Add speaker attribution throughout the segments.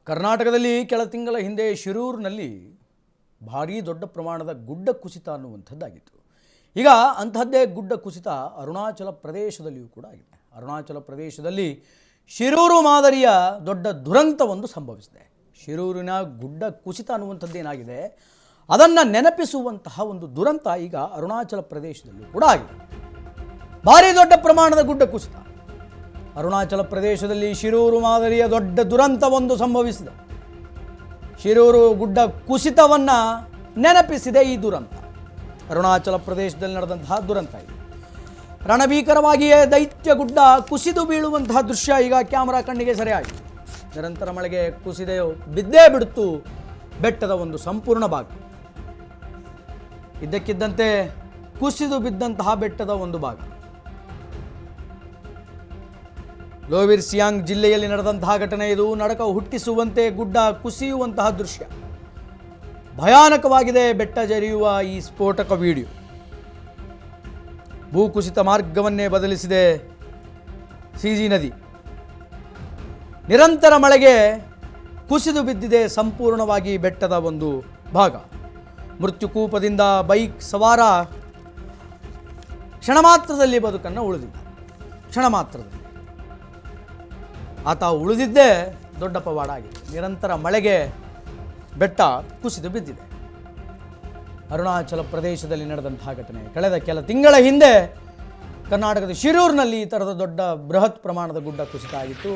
Speaker 1: ಕರ್ನಾಟಕದಲ್ಲಿ ಕೆಲ ತಿಂಗಳ ಹಿಂದೆ ಶಿರೂರಿನಲ್ಲಿ ಭಾರೀ ದೊಡ್ಡ ಪ್ರಮಾಣದ ಗುಡ್ಡ ಕುಸಿತ ಅನ್ನುವಂಥದ್ದಾಗಿತ್ತು. ಈಗ ಅಂಥದ್ದೇ ಗುಡ್ಡ ಕುಸಿತ ಅರುಣಾಚಲ ಪ್ರದೇಶದಲ್ಲಿಯೂ ಕೂಡ ಆಗಿದೆ. ಅರುಣಾಚಲ ಪ್ರದೇಶದಲ್ಲಿ ಶಿರೂರು ಮಾದರಿಯ ದೊಡ್ಡ ದುರಂತವೊಂದು ಸಂಭವಿಸಿದೆ. ಶಿರೂರಿನ ಗುಡ್ಡ ಕುಸಿತ ಅನ್ನುವಂಥದ್ದೇನಾಗಿದೆ ಅದನ್ನು ನೆನಪಿಸುವಂತಹ ಒಂದು ದುರಂತ ಈಗ ಅರುಣಾಚಲ ಪ್ರದೇಶದಲ್ಲೂ ಕೂಡ ಆಗಿದೆ. ಭಾರೀ ದೊಡ್ಡ ಪ್ರಮಾಣದ ಗುಡ್ಡ ಕುಸಿತ ಅರುಣಾಚಲ ಪ್ರದೇಶದಲ್ಲಿ ಶಿರೂರು ಮಾದರಿಯ ದೊಡ್ಡ ದುರಂತವೊಂದು ಸಂಭವಿಸಿದೆ. ಶಿರೂರು ಗುಡ್ಡ ಕುಸಿತವನ್ನು ನೆನಪಿಸಿದೆ ಈ ದುರಂತ. ಅರುಣಾಚಲ ಪ್ರದೇಶದಲ್ಲಿ ನಡೆದಂತಹ ದುರಂತ ಇದು. ರಣಭೀಕರವಾಗಿಯೇ ದೈತ್ಯ ಗುಡ್ಡ ಕುಸಿದು ಬೀಳುವಂತಹ ದೃಶ್ಯ ಈಗ ಕ್ಯಾಮರಾ ಕಣ್ಣಿಗೆ ಸೆರೆಯಾಯಿತು. ನಿರಂತರ ಮಳೆಗೆ ಕುಸಿದೆ ಬಿದ್ದೇ ಬಿಡುತ್ತು ಬೆಟ್ಟದ ಒಂದು ಸಂಪೂರ್ಣ ಭಾಗ. ಇದ್ದಕ್ಕಿದ್ದಂತೆ ಕುಸಿದು ಬಿದ್ದಂತಹ ಬೆಟ್ಟದ ಒಂದು ಭಾಗ. ಲೋವಿರ್ ಸಿಯಾಂಗ್ ಜಿಲ್ಲೆಯಲ್ಲಿ ನಡೆದಂತಹ ಘಟನೆ ಇದು. ನಡಕ ಹುಟ್ಟಿಸುವಂತೆ ಗುಡ್ಡ ಕುಸಿಯುವಂತಹ ದೃಶ್ಯ. ಭಯಾನಕವಾಗಿದೆ ಬೆಟ್ಟ ಜರಿಯುವ ಈ ಸ್ಫೋಟಕ ವಿಡಿಯೋ. ಭೂಕುಸಿತ ಮಾರ್ಗವನ್ನೇ ಬದಲಿಸಿದೆ ಸಿಜಿ ನದಿ. ನಿರಂತರ ಮಳೆಗೆ ಕುಸಿದು ಬಿದ್ದಿದೆ ಸಂಪೂರ್ಣವಾಗಿ ಬೆಟ್ಟದ ಒಂದು ಭಾಗ. ಮೃತ್ಯುಕೂಪದಿಂದ ಬೈಕ್ ಸವಾರ ಕ್ಷಣ ಮಾತ್ರದಲ್ಲಿ ಬದುಕನ್ನು ಉಳಿದಿದ್ದ. ಕ್ಷಣ ಮಾತ್ರದಲ್ಲಿ ಆತ ಉಳಿದಿದ್ದೇ ದೊಡ್ಡ ಪವಾಡ ಆಗಿದೆ. ನಿರಂತರ ಮಳೆಗೆ ಬೆಟ್ಟ ಕುಸಿದು ಬಿದ್ದಿದೆ. ಅರುಣಾಚಲ ಪ್ರದೇಶದಲ್ಲಿ ನಡೆದಂತಹ ಘಟನೆ ಕಳೆದ ಕೆಲ ತಿಂಗಳ ಹಿಂದೆ ಕರ್ನಾಟಕದ ಶಿರೂರಿನಲ್ಲಿ ಈ ಥರದ ದೊಡ್ಡ ಬೃಹತ್ ಪ್ರಮಾಣದ ಗುಡ್ಡ ಕುಸಿತ ಆಗಿತ್ತು.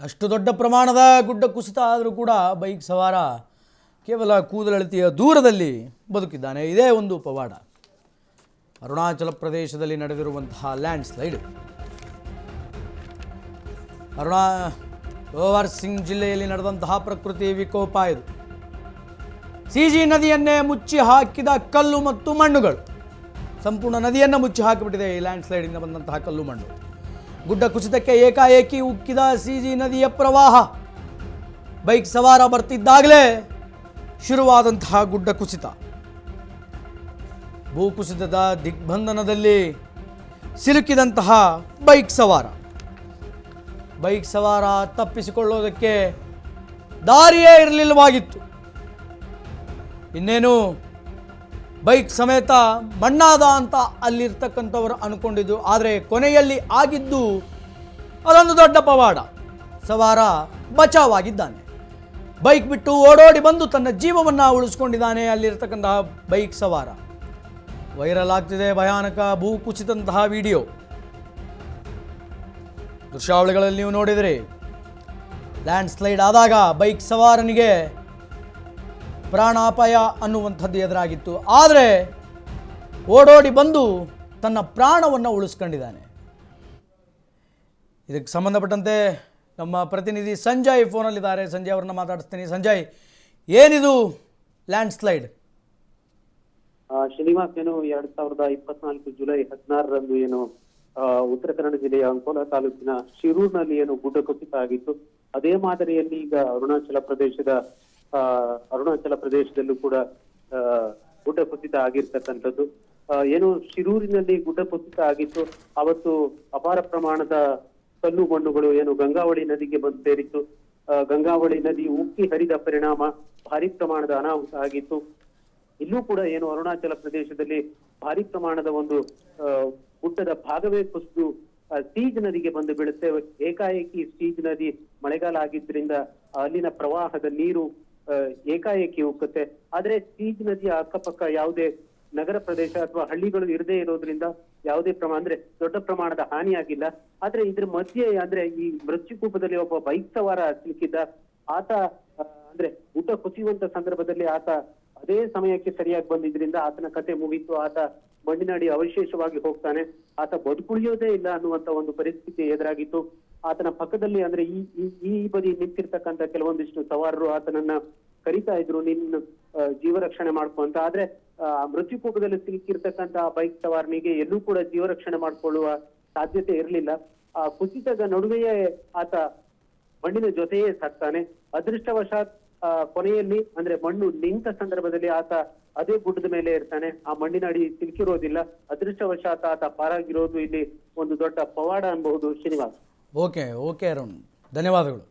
Speaker 1: ಅಷ್ಟು ದೊಡ್ಡ ಪ್ರಮಾಣದ ಗುಡ್ಡ ಕುಸಿತ ಆದರೂ ಕೂಡ ಬೈಕ್ ಸವಾರ ಕೇವಲ ಕೂದಲೆಳತಿಯ ದೂರದಲ್ಲಿ ಬದುಕಿದ್ದಾನೆ. ಇದೇ ಒಂದು ಪವಾಡ. ಅರುಣಾಚಲ ಪ್ರದೇಶದಲ್ಲಿ ನಡೆದಿರುವಂತಹ ಲ್ಯಾಂಡ್ ಸ್ಲೈಡ್. ಲೋವರ್ ಸಿಂಗ್ ಜಿಲ್ಲೆಯಲ್ಲಿ ನಡೆದಂತಹ ಪ್ರಕೃತಿ ವಿಕೋಪ ಇದು. ಸಿಜಿ ನದಿಯನ್ನೇ ಮುಚ್ಚಿ ಹಾಕಿದ ಕಲ್ಲು ಮತ್ತು ಮಣ್ಣುಗಳು. ಸಂಪೂರ್ಣ ನದಿಯನ್ನು ಮುಚ್ಚಿ ಹಾಕಿಬಿಟ್ಟಿದೆ ಈ ಲ್ಯಾಂಡ್ ಸ್ಲೈಡಿಂದ ಬಂದಂತಹ ಕಲ್ಲು ಮಣ್ಣು. ಗುಡ್ಡ ಕುಸಿತಕ್ಕೆ ಏಕಾಏಕಿ ಉಕ್ಕಿದ ಸಿಜಿ ನದಿಯ ಪ್ರವಾಹ. ಬೈಕ್ ಸವಾರ ಬರ್ತಿದ್ದಾಗಲೇ ಶುರುವಾದಂತಹ ಗುಡ್ಡ ಕುಸಿತ. ಭೂಕುಸಿತದ ದಿಗ್ಬಂಧನದಲ್ಲಿ ಸಿಲುಕಿದಂತಹ ಬೈಕ್ ಸವಾರ ತಪ್ಪಿಸಿಕೊಳ್ಳೋದಕ್ಕೆ ದಾರಿಯೇ ಇರಲಿಲ್ಲವಾಗಿತ್ತು. ಇನ್ನೇನು ಬೈಕ್ ಸಮೇತ ಮಣ್ಣಾದ ಅಂತ ಅಲ್ಲಿರ್ತಕ್ಕಂಥವರು ಅಂದ್ಕೊಂಡಿದ್ದು. ಆದರೆ ಕೊನೆಯಲ್ಲಿ ಆಗಿದ್ದು ಅದೊಂದು ದೊಡ್ಡ ಪವಾಡ. ಸವಾರ ಬಚಾವಾಗಿದ್ದಾನೆ. ಬೈಕ್ ಬಿಟ್ಟು ಓಡೋಡಿ ಬಂದು ತನ್ನ ಜೀವವನ್ನು ಉಳಿಸ್ಕೊಂಡಿದ್ದಾನೆ ಅಲ್ಲಿರ್ತಕ್ಕಂತಹ ಬೈಕ್ ಸವಾರ. ವೈರಲ್ ಆಗ್ತಿದೆ ಭಯಾನಕ ಭೂಕುಸಿತಂತಹ ವಿಡಿಯೋ. ದೃಶ್ಯಾವಳಿಗಳಲ್ಲಿ ನೀವು ನೋಡಿದರೆ ಲ್ಯಾಂಡ್ ಸ್ಲೈಡ್ ಆದಾಗ ಬೈಕ್ ಸವಾರನಿಗೆ ಪ್ರಾಣಾಪಾಯ ಅನ್ನುವಂಥದ್ದು ಎದುರಾಗಿತ್ತು. ಆದರೆ ಓಡೋಡಿ ಬಂದು ತನ್ನ ಪ್ರಾಣವನ್ನು ಉಳಿಸ್ಕೊಂಡಿದ್ದಾನೆ. ಇದಕ್ಕೆ ಸಂಬಂಧಪಟ್ಟಂತೆ ನಮ್ಮ ಪ್ರತಿನಿಧಿ ಸಂಜಯ್ ಫೋನಲ್ಲಿದ್ದಾರೆ. ಸಂಜಯ್ ಅವರನ್ನ ಮಾತಾಡಿಸ್ತೀನಿ. ಸಂಜಯ್, ಏನಿದು ಲ್ಯಾಂಡ್ ಸ್ಲೈಡ್?
Speaker 2: ಶನಿವಾರ 2024 ಜುಲೈ 16ರಂದು ಉತ್ತರ ಕನ್ನಡ ಜಿಲ್ಲೆಯ ಅಂಕೋಲಾ ತಾಲೂಕಿನ ಶಿರೂರಿನಲ್ಲಿ ಗುಡ್ಡ ಕುಸಿತ ಆಗಿತ್ತು. ಅದೇ ಮಾದರಿಯಲ್ಲಿ ಈಗ ಅರುಣಾಚಲ ಪ್ರದೇಶದಲ್ಲೂ ಕೂಡ ಗುಡ್ಡ ಕುಸಿತ ಆಗಿರ್ತಕ್ಕಂಥದ್ದು. ಶಿರೂರಿನಲ್ಲಿ ಗುಡ್ಡ ಕುಸಿತ ಆಗಿತ್ತು. ಅವತ್ತು ಅಪಾರ ಪ್ರಮಾಣದ ಕಲ್ಲು ಮಣ್ಣುಗಳು ಗಂಗಾವಳಿ ನದಿಗೆ ಬಂದು ಸೇರಿತ್ತು. ಗಂಗಾವಳಿ ನದಿ ಉಕ್ಕಿ ಹರಿದ ಪರಿಣಾಮ ಭಾರಿ ಪ್ರಮಾಣದ ಅನಾಹುತ ಆಗಿತ್ತು. ಇಲ್ಲೂ ಕೂಡ ಅರುಣಾಚಲ ಪ್ರದೇಶದಲ್ಲಿ ಭಾರಿ ಪ್ರಮಾಣದ ಒಂದು ಗುಡ್ಡದ ಭಾಗವೇ ಕುಸಿದು ಸೀಜ್ ನದಿಗೆ ಬಂದು ಬೀಳುತ್ತೆ. ಏಕಾಏಕಿ ಸೀಜ್ ನದಿ ಮಳೆಗಾಲ ಆಗಿದ್ರಿಂದ ಅಲ್ಲಿನ ಪ್ರವಾಹದ ನೀರು ಏಕಾಏಕಿ ಉಕ್ಕುತ್ತೆ. ಆದ್ರೆ ಸೀಜ್ ನದಿಯ ಅಕ್ಕಪಕ್ಕ ಯಾವುದೇ ನಗರ ಪ್ರದೇಶ ಅಥವಾ ಹಳ್ಳಿಗಳು ಇರದೇ ಇರೋದ್ರಿಂದ ಯಾವುದೇ ಅಂದ್ರೆ ದೊಡ್ಡ ಪ್ರಮಾಣದ ಹಾನಿಯಾಗಿಲ್ಲ. ಆದ್ರೆ ಇದ್ರ ಮಧ್ಯೆ ಅಂದ್ರೆ ಈ ಮೃತ್ಯುಕೂಪದಲ್ಲಿ ಒಬ್ಬ ಬೈಕ್ ಸವಾರ ಸಿಲುಕಿದ್ದ. ಆತ ಅಂದ್ರೆ ಊಟ ಕುಸಿಯುವಂತ ಸಂದರ್ಭದಲ್ಲಿ ಆತ ಅದೇ ಸಮಯಕ್ಕೆ ಸರಿಯಾಗಿ ಬಂದಿದ್ರಿಂದ ಆತನ ಕತೆ ಮುಗೀತು. ಆತ ಮಣ್ಣಿನಡಿ ಅವಶೇಷವಾಗಿ ಹೋಗ್ತಾನೆ. ಆತ ಬದುಕುಳಿಯೋದೇ ಇಲ್ಲ ಅನ್ನುವಂತ ಒಂದು ಪರಿಸ್ಥಿತಿ ಎದುರಾಗಿತ್ತು. ಆತನ ಪಕ್ಕದಲ್ಲಿ ಅಂದ್ರೆ ಈ ಬದಿ ನಿಂತಿರ್ತಕ್ಕಂಥ ಕೆಲವೊಂದಿಷ್ಟು ಸವಾರರು ಆತನನ್ನ ಕರೀತಾ ಇದ್ರು, ನಿನ್ನ ಜೀವ ರಕ್ಷಣೆ ಮಾಡ್ಕೊ ಅಂತ. ಆದ್ರೆ ಮೃತ್ಯುಕೂಪದಲ್ಲಿ ಸಿಲುಕಿರ್ತಕ್ಕಂಥ ಬೈಕ್ ಸವಾರನಿಗೆ ಎಲ್ಲೂ ಕೂಡ ಜೀವ ರಕ್ಷಣೆ ಮಾಡ್ಕೊಳ್ಳುವ ಸಾಧ್ಯತೆ ಇರಲಿಲ್ಲ. ಆ ಕುಸಿತದ ನಡುವೆಯೇ ಆತ ಮಣ್ಣಿನ ಜೊತೆಯೇ ಸಾಕ್ತಾನೆ. ಅದೃಷ್ಟವಶಾತ್ ಕೊನೆಯಲ್ಲಿ ಅಂದ್ರೆ ಮಣ್ಣು ನಿಂತ ಸಂದರ್ಭದಲ್ಲಿ ಆತ ಅದೇ ಗುಡ್ಡದ ಮೇಲೆ ಇರ್ತಾನೆ. ಆ ಮಣ್ಣಿನ ಅಡಿ ಸಿಲುಕಿರೋದಿಲ್ಲ. ಅದೃಷ್ಟವಶಾತ್ ಆತ ಪಾರಾಗಿರೋದು ಇಲ್ಲಿ ಒಂದು ದೊಡ್ಡ ಪವಾಡ ಅನ್ಬಹುದು. ಶ್ರೀನಿವಾಸ್.
Speaker 1: ಓಕೆ ಅರುಣ್, ಧನ್ಯವಾದಗಳು.